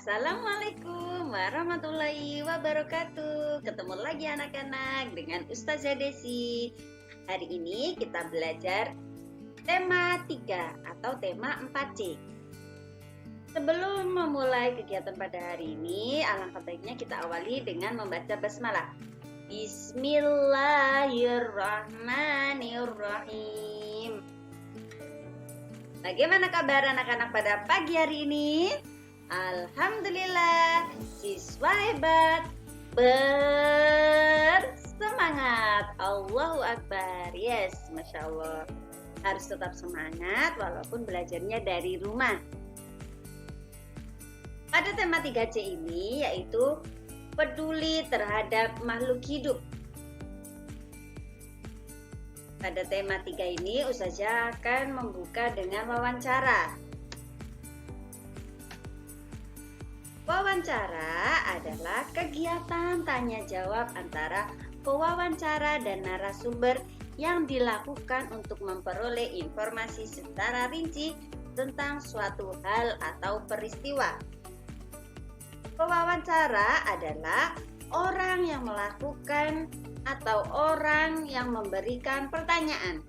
Assalamualaikum warahmatullahi wabarakatuh. Ketemu lagi anak-anak dengan Ustazah Desi. Hari ini kita belajar tema 3 atau tema 4C. Sebelum memulai kegiatan pada hari ini, alangkah baiknya kita awali dengan membaca basmalah. Bismillahirrahmanirrahim. Bagaimana kabar anak-anak pada pagi hari ini? Alhamdulillah, siswa hebat, bersemangat. Allahu Akbar. Yes, Masya Allah. Harus tetap semangat walaupun belajarnya dari rumah. Pada tema 3C ini yaitu peduli terhadap makhluk hidup. Pada tema 3 ini Ustazah akan membuka dengan wawancara. Wawancara adalah kegiatan tanya jawab antara pewawancara dan narasumber yang dilakukan untuk memperoleh informasi secara rinci tentang suatu hal atau peristiwa. Pewawancara adalah orang yang melakukan atau orang yang memberikan pertanyaan.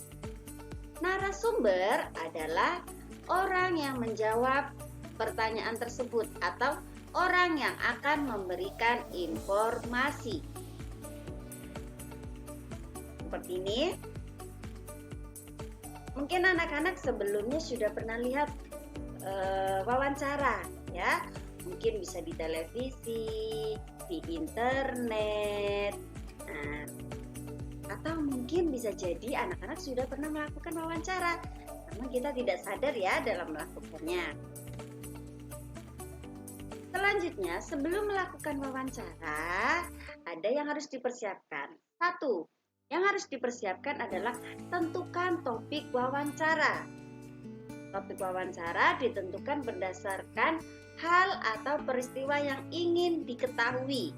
Narasumber adalah orang yang menjawab pertanyaan tersebut atau orang yang akan memberikan informasi. Seperti ini. Mungkin anak-anak sebelumnya sudah pernah lihat wawancara, ya. Mungkin bisa di televisi, di internet, atau mungkin bisa jadi anak-anak sudah pernah melakukan wawancara, namun kita tidak sadar ya dalam melakukannya. Selanjutnya, sebelum melakukan wawancara, ada yang harus dipersiapkan. 1. Yang harus dipersiapkan adalah tentukan topik wawancara. Topik wawancara ditentukan berdasarkan hal atau peristiwa yang ingin diketahui.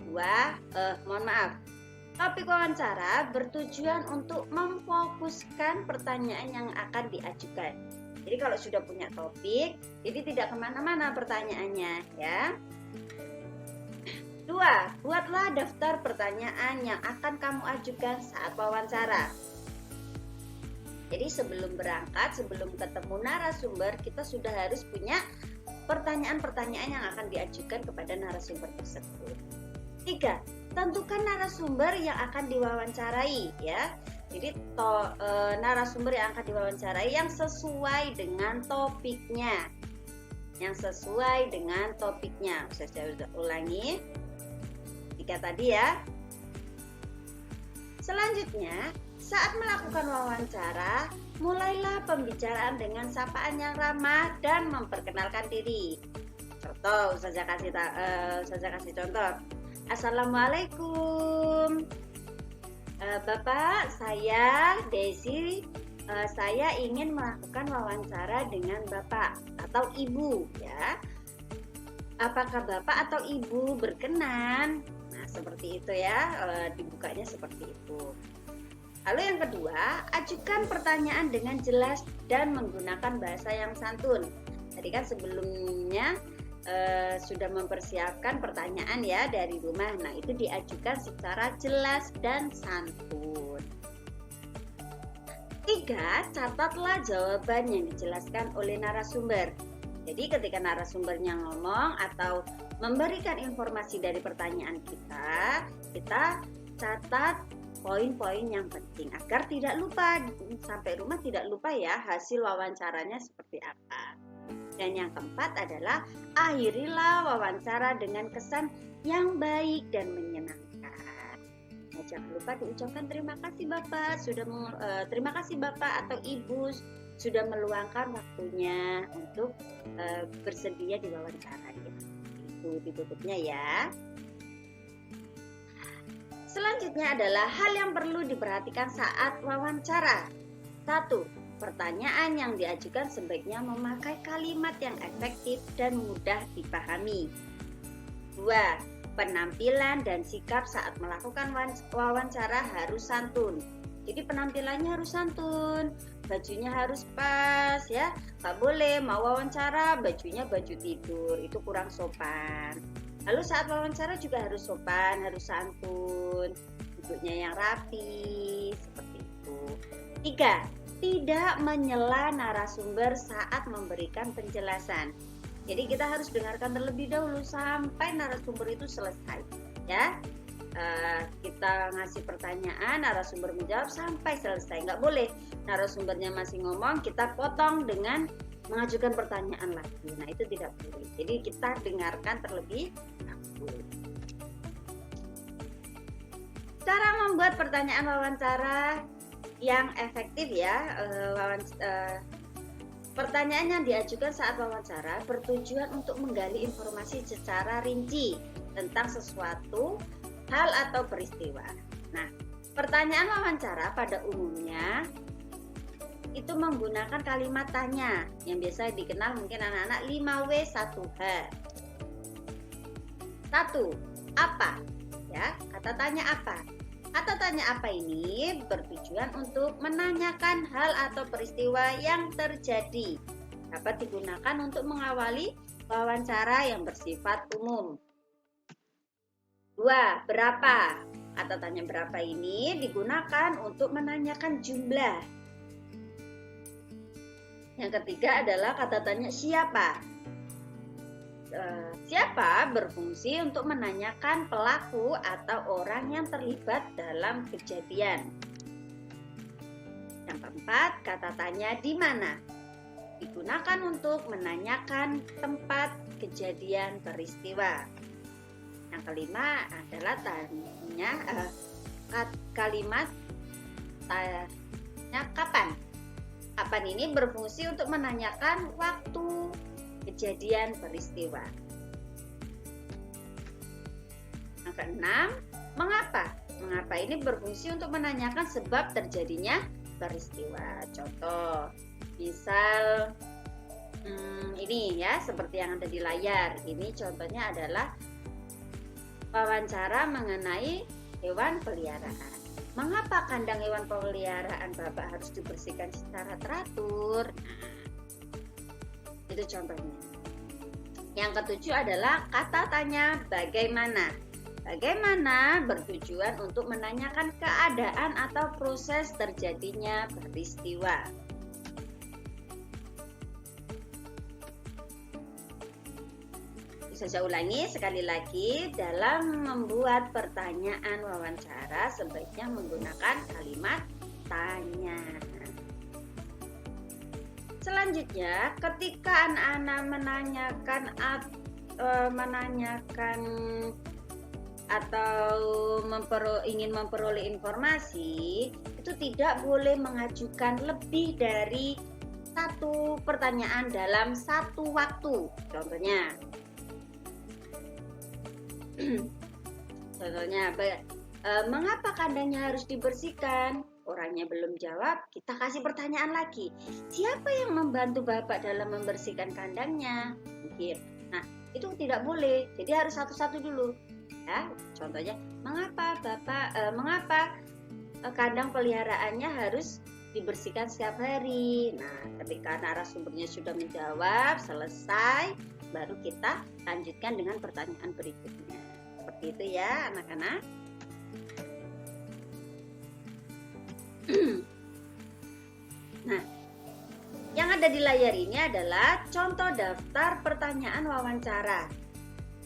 2. Topik wawancara bertujuan untuk memfokuskan pertanyaan yang akan diajukan. Jadi kalau sudah punya topik, jadi tidak kemana-mana pertanyaannya, ya. 2. Buatlah daftar pertanyaan yang akan kamu ajukan saat wawancara. Jadi sebelum berangkat, sebelum ketemu narasumber, kita sudah harus punya pertanyaan-pertanyaan yang akan diajukan kepada narasumber tersebut. 3. Tentukan narasumber yang akan diwawancarai, ya. Jadi narasumber yang akan diwawancarai yang sesuai dengan topiknya. Saya ulangi 3 tadi ya. Selanjutnya, saat melakukan wawancara, mulailah pembicaraan dengan sapaan yang ramah dan memperkenalkan diri. Contoh, Ustazah kasih contoh. Assalamualaikum. Bapak, saya Desi. Saya ingin melakukan wawancara dengan Bapak atau Ibu, ya. Apakah Bapak atau Ibu berkenan? Nah, seperti itu ya. Dibukanya seperti itu. Lalu yang kedua, ajukan pertanyaan dengan jelas dan menggunakan bahasa yang santun. Tadi kan sebelumnya sudah mempersiapkan pertanyaan ya dari rumah. Nah, itu diajukan secara jelas dan santun. 3. Catatlah jawaban yang dijelaskan oleh narasumber. Jadi ketika narasumbernya ngomong atau memberikan informasi dari pertanyaan kita catat poin-poin yang penting agar tidak lupa, sampai rumah tidak lupa ya hasil wawancaranya seperti apa. Dan yang keempat adalah akhirilah wawancara dengan kesan yang baik dan menyenangkan. Nah, jangan lupa diucapkan terima kasih Bapak terima kasih Bapak atau Ibu sudah meluangkan waktunya untuk bersedia diwawancara. Itu ditutupnya ya. Selanjutnya adalah hal yang perlu diperhatikan saat wawancara. 1. Pertanyaan yang diajukan sebaiknya memakai kalimat yang efektif dan mudah dipahami. 2. Penampilan dan sikap saat melakukan wawancara harus santun. Jadi penampilannya harus santun, bajunya harus pas ya. Nggak boleh mau wawancara bajunya baju tidur, itu kurang sopan. Lalu saat wawancara juga harus sopan, harus santun, duduknya yang rapi, seperti itu. 3. Tidak menyela narasumber saat memberikan penjelasan. Jadi kita harus dengarkan terlebih dahulu sampai narasumber itu selesai ya. Kita ngasih pertanyaan, narasumber menjawab sampai selesai. Nggak boleh narasumbernya masih ngomong, kita potong dengan mengajukan pertanyaan lagi. Nah, itu tidak boleh. Jadi kita dengarkan terlebih dahulu. Cara membuat pertanyaan wawancara yang efektif ya. Pertanyaan yang diajukan saat wawancara bertujuan untuk menggali informasi secara rinci tentang sesuatu hal atau peristiwa. Nah, pertanyaan wawancara pada umumnya itu menggunakan kalimat tanya yang biasa dikenal mungkin anak-anak 5W1H. 1. Apa? Ya, kata tanya apa? Kata tanya apa ini bertujuan untuk menanyakan hal atau peristiwa yang terjadi. Dapat digunakan untuk mengawali wawancara yang bersifat umum. 2. Berapa? Kata tanya berapa ini digunakan untuk menanyakan jumlah. Yang ketiga adalah kata tanya siapa. Siapa berfungsi untuk menanyakan pelaku atau orang yang terlibat dalam kejadian. Yang keempat, kata tanya di mana. Digunakan untuk menanyakan tempat kejadian peristiwa. Yang kelima adalah kalimat tanya kapan. Kapan ini berfungsi untuk menanyakan waktu kejadian peristiwa. Yang keenam, mengapa? Mengapa ini berfungsi untuk menanyakan sebab terjadinya peristiwa. Contoh, misal ini ya seperti yang ada di layar. Ini contohnya adalah wawancara mengenai hewan peliharaan. Mengapa kandang hewan peliharaan Bapak harus dibersihkan secara teratur? Itu contohnya. Yang ketujuh adalah kata tanya bagaimana. Bagaimana bertujuan untuk menanyakan keadaan atau proses terjadinya peristiwa. Saya ulangi sekali lagi, dalam membuat pertanyaan wawancara sebaiknya menggunakan kalimat tanya. Selanjutnya, ketika anak-anak menanyakan atau ingin memperoleh informasi, itu tidak boleh mengajukan lebih dari satu pertanyaan dalam satu waktu. Contohnya, mengapa kandangnya harus dibersihkan? Orangnya belum jawab, kita kasih pertanyaan lagi. Siapa yang membantu Bapak dalam membersihkan kandangnya? Nah, itu tidak boleh. Jadi harus satu-satu dulu. Ya, contohnya, mengapa kandang peliharaannya harus dibersihkan setiap hari? Nah, ketika narasumbernya sudah menjawab, selesai, baru kita lanjutkan dengan pertanyaan berikutnya. Seperti itu ya, anak-anak. Nah, yang ada di layar ini adalah contoh daftar pertanyaan wawancara.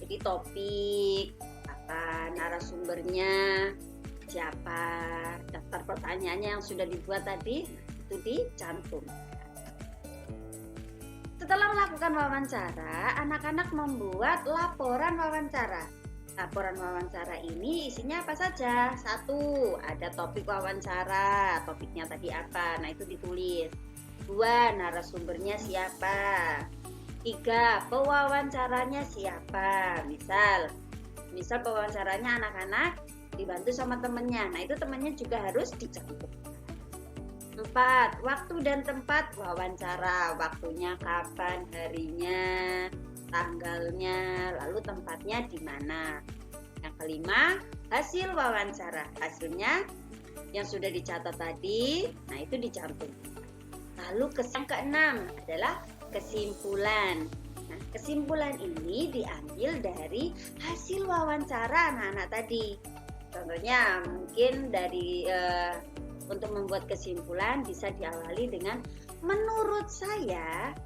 Jadi topik, apa narasumbernya, siapa, daftar pertanyaannya yang sudah dibuat tadi itu dicantum. Setelah melakukan wawancara, anak-anak membuat laporan wawancara. Laporan wawancara ini isinya apa saja? 1, ada topik wawancara, topiknya tadi apa? Nah, itu ditulis. 2, narasumbernya siapa? 3, pewawancaranya siapa? Misal pewawancaranya anak-anak dibantu sama temennya. Nah, itu temennya juga harus dicantum. 4, waktu dan tempat wawancara. Waktunya kapan, harinya, tanggalnya, lalu tempatnya di mana. Yang kelima, hasil wawancara. Hasilnya yang sudah dicatat tadi, nah itu dicantum. Lalu yang keenam adalah kesimpulan. Nah, kesimpulan ini diambil dari hasil wawancara anak-anak tadi. Contohnya mungkin dari untuk membuat kesimpulan bisa diawali dengan menurut saya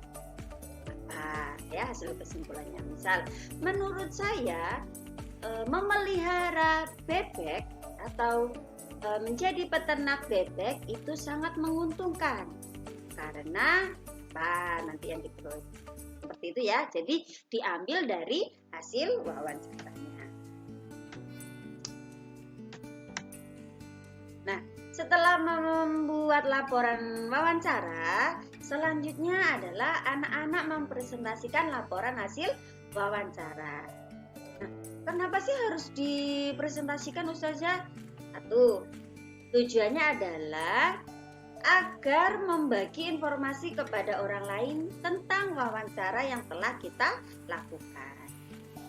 apa ya hasil kesimpulannya. Misal, menurut saya memelihara bebek atau menjadi peternak bebek itu sangat menguntungkan karena apa nanti yang diperoleh seperti itu ya. Jadi diambil dari hasil wawancaranya. Nah, setelah membuat laporan wawancara, selanjutnya adalah anak-anak mempresentasikan laporan hasil wawancara. Nah, kenapa sih harus dipresentasikan Ustazah? Satu, tujuannya adalah agar membagi informasi kepada orang lain tentang wawancara yang telah kita lakukan.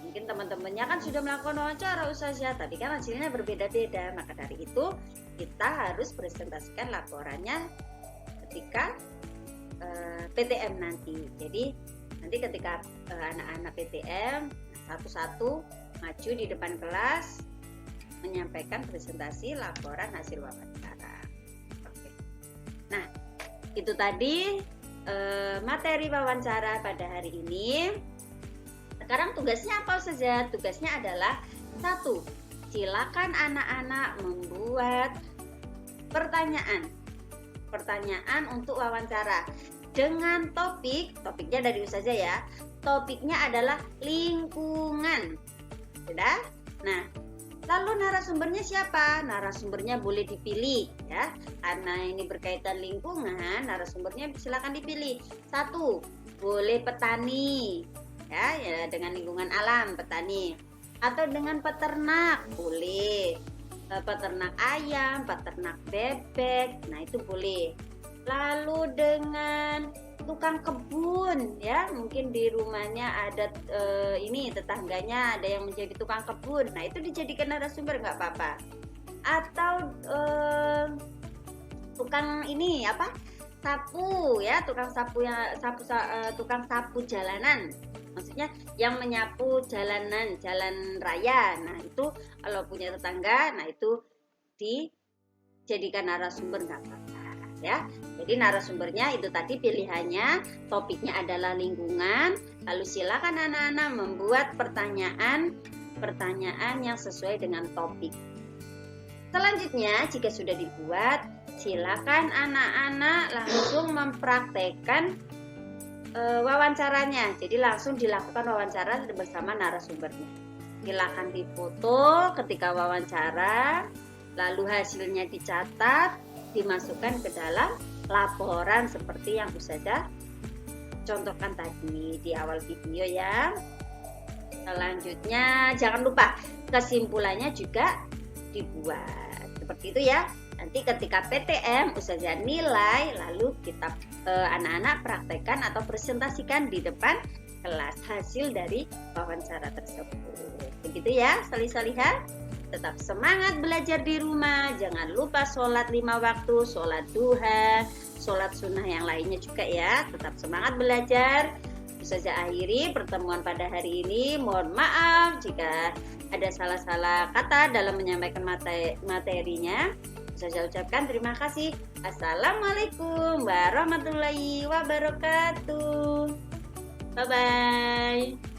Mungkin teman-temannya kan sudah melakukan wawancara Ustazah, tapi kan hasilnya berbeda-beda. Maka dari itu kita harus presentasikan laporannya ketika PTM nanti. Jadi nanti ketika anak-anak PTM satu-satu maju di depan kelas menyampaikan presentasi laporan hasil wawancara. Oke. Nah, itu tadi materi wawancara pada hari ini. Sekarang tugasnya apa saja? Tugasnya adalah 1. Silakan anak-anak membuat pertanyaan untuk wawancara dengan topiknya dari Ustazah ya. Topiknya adalah lingkungan. Sudah? Nah, lalu narasumbernya siapa? Narasumbernya boleh dipilih ya. Karena ini berkaitan lingkungan, narasumbernya silakan dipilih. 1, boleh petani. Ya, dengan lingkungan alam, petani. Atau dengan peternak, boleh. Peternak ayam, peternak bebek. Nah, itu boleh. Lalu dengan tukang kebun ya, mungkin di rumahnya ada tetangganya ada yang menjadi tukang kebun. Nah, itu dijadikan narasumber nggak apa-apa. Atau tukang sapu ya, tukang sapu jalanan. Maksudnya yang menyapu jalan raya. Nah, itu kalau punya tetangga, nah itu dijadikan narasumber nggak apa-apa ya. Jadi narasumbernya itu tadi pilihannya, topiknya adalah lingkungan. Lalu silakan anak-anak membuat pertanyaan yang sesuai dengan topik. Selanjutnya, jika sudah dibuat, silakan anak-anak langsung mempraktekkan wawancaranya. Jadi langsung dilakukan wawancara bersama narasumbernya. Silakan difoto ketika wawancara, lalu hasilnya dicatat, dimasukkan ke dalam laporan seperti yang Ustazah contohkan tadi di awal video ya. Selanjutnya jangan lupa kesimpulannya juga dibuat seperti itu ya. Nanti ketika PTM Ustazah nilai, lalu kita anak-anak praktekkan atau presentasikan di depan kelas hasil dari wawancara tersebut. Begitu ya, salih-salihah. Tetap semangat belajar di rumah. Jangan lupa sholat 5 waktu, sholat duha, sholat sunnah yang lainnya juga ya. Tetap semangat belajar. Ustazah akhiri pertemuan pada hari ini. Mohon maaf jika ada salah-salah kata dalam menyampaikan materinya. Saya ucapkan terima kasih. Assalamualaikum warahmatullahi wabarakatuh. Bye-bye.